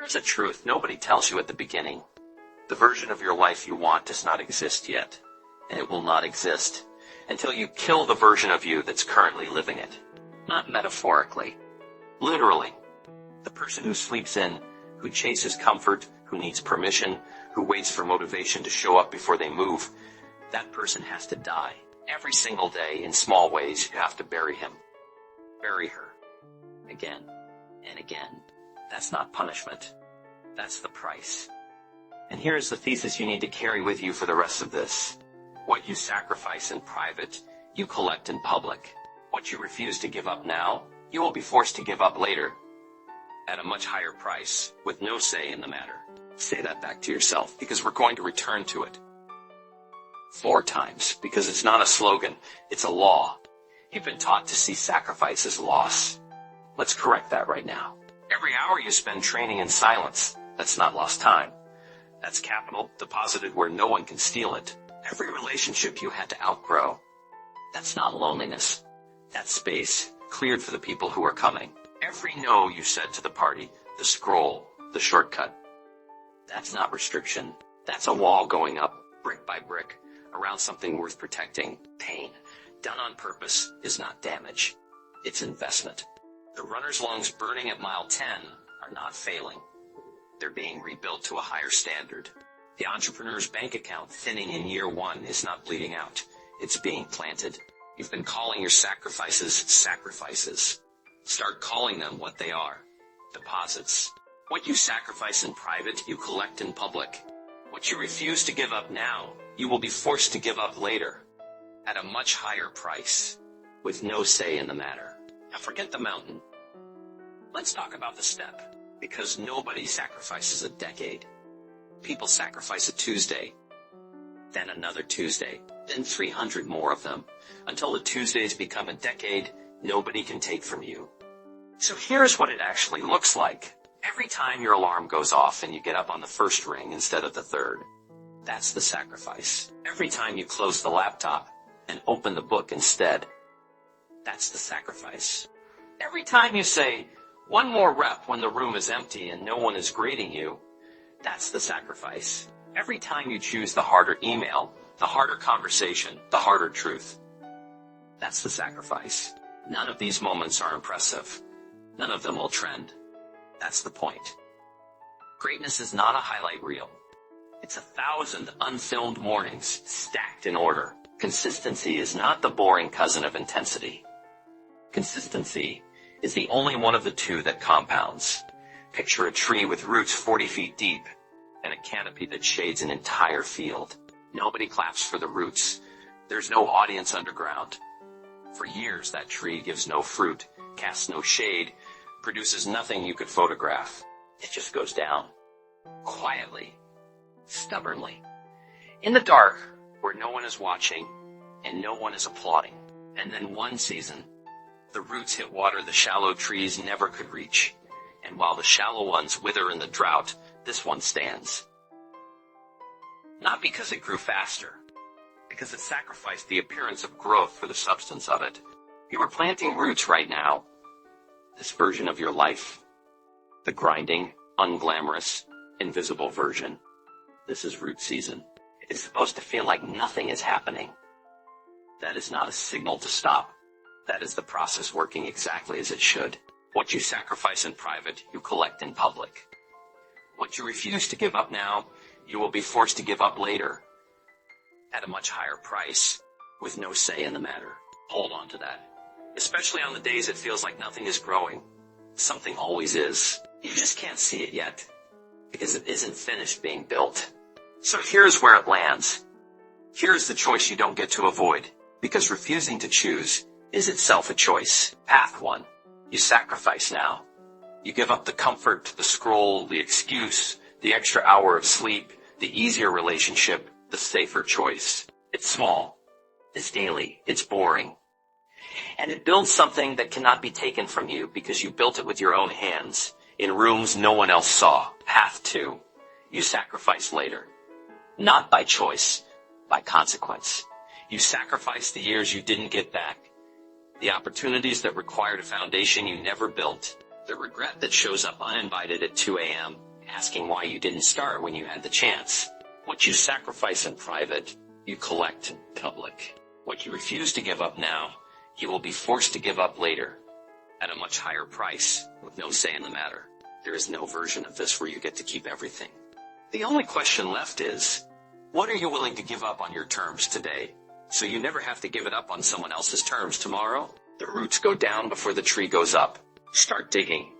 Here's a truth nobody tells you at the beginning. The version of your life you want does not exist yet, and it will not exist until you kill the version of you that's currently living it. Not metaphorically. Literally. The person who sleeps in, who chases comfort, who needs permission, who waits for motivation to show up before they move, that person has to die. Every single day, in small ways, you have to bury him. Bury her. Again and again. That's not punishment. That's the price. And here's the thesis you need to carry with you for the rest of this. What you sacrifice in private, you collect in public. What you refuse to give up now, you will be forced to give up later. At a much higher price, with no say in the matter. Say that back to yourself, because we're going to return to it. 4 times, because it's not a slogan, it's a law. You've been taught to see sacrifice as loss. Let's correct that right now. Every hour you spend training in silence, that's not lost time. That's capital deposited where no one can steal it. Every relationship you had to outgrow, that's not loneliness. That's space cleared for the people who are coming. Every no you said to the party, the scroll, the shortcut, that's not restriction. That's a wall going up, brick by brick, around something worth protecting. Pain, done on purpose, is not damage. It's investment. The runner's lungs burning at mile 10 are not failing. They're being rebuilt to a higher standard. The entrepreneur's bank account thinning in year 1 is not bleeding out. It's being planted. You've been calling your sacrifices sacrifices. Start calling them what they are. Deposits. What you sacrifice in private, you collect in public. What you refuse to give up now, you will be forced to give up later. At a much higher price. With no say in the matter. Now forget the mountain. Let's talk about the step. Because nobody sacrifices a decade. People sacrifice a Tuesday. Then another Tuesday. Then 300 more of them. Until the Tuesdays become a decade nobody can take from you. So here's what it actually looks like. Every time your alarm goes off and you get up on the first ring instead of the third, that's the sacrifice. Every time you close the laptop and open the book instead, that's the sacrifice. Every time you say, one more rep when the room is empty and no one is greeting you, that's the sacrifice. Every time you choose the harder email, the harder conversation, the harder truth, that's the sacrifice. None of these moments are impressive. None of them will trend. That's the point. Greatness is not a highlight reel. It's 1,000 unfilmed mornings stacked in order. Consistency is not the boring cousin of intensity. Consistency is the only one of the two that compounds. Picture a tree with roots 40 feet deep and a canopy that shades an entire field. Nobody claps for the roots. There's no audience underground. For years, that tree gives no fruit, casts no shade, produces nothing you could photograph. It just goes down. Quietly. Stubbornly. In the dark, where no one is watching and no one is applauding. And then one season, the roots hit water the shallow trees never could reach. And while the shallow ones wither in the drought, this one stands. Not because it grew faster, because it sacrificed the appearance of growth for the substance of it. You are planting roots right now. This version of your life. The grinding, unglamorous, invisible version. This is root season. It's supposed to feel like nothing is happening. That is not a signal to stop. That is the process working exactly as it should. What you sacrifice in private, you collect in public. What you refuse to give up now, you will be forced to give up later. At a much higher price, with no say in the matter. Hold on to that. Especially on the days it feels like nothing is growing. Something always is. You just can't see it yet, because it isn't finished being built. So here's where it lands. Here's the choice you don't get to avoid, because refusing to choose is itself a choice. Path 1. You sacrifice now. You give up the comfort, the scroll, the excuse, the extra hour of sleep, the easier relationship, the safer choice. It's small. It's daily. It's boring. And it builds something that cannot be taken from you because you built it with your own hands in rooms no one else saw. Path 2. You sacrifice later. Not by choice, by consequence. You sacrifice the years you didn't get back. The opportunities that required a foundation you never built. The regret that shows up uninvited at 2 a.m. asking why you didn't start when you had the chance. What you sacrifice in private, you collect in public. What you refuse to give up now, you will be forced to give up later, at a much higher price, with no say in the matter. There is no version of this where you get to keep everything. The only question left is, what are you willing to give up on your terms today, so you never have to give it up on someone else's terms tomorrow? The roots go down before the tree goes up. Start digging.